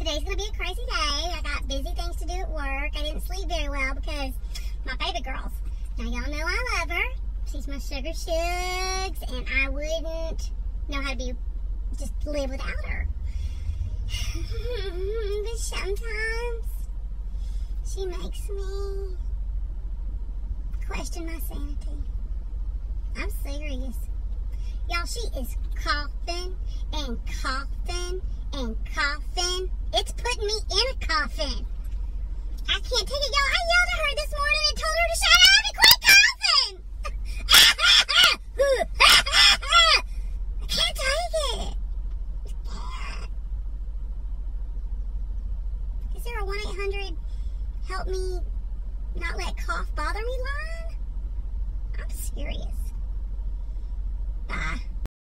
today's going to be a crazy day. I got busy things to do at work. I didn't sleep very well because my baby girls. Now, y'all know I love her. She's my sugar shugs, and I wouldn't know how to just live without her. But sometimes she makes me question my sanity. I'm serious. Y'all, she is coughing and coughing and coughing. It's putting me in a coffin. I can't take it, y'all. I yelled at her this morning and told her to shut up and quit coughing. I can't take it. Is there a 1-800 help me not let cough bother me line? I'm serious.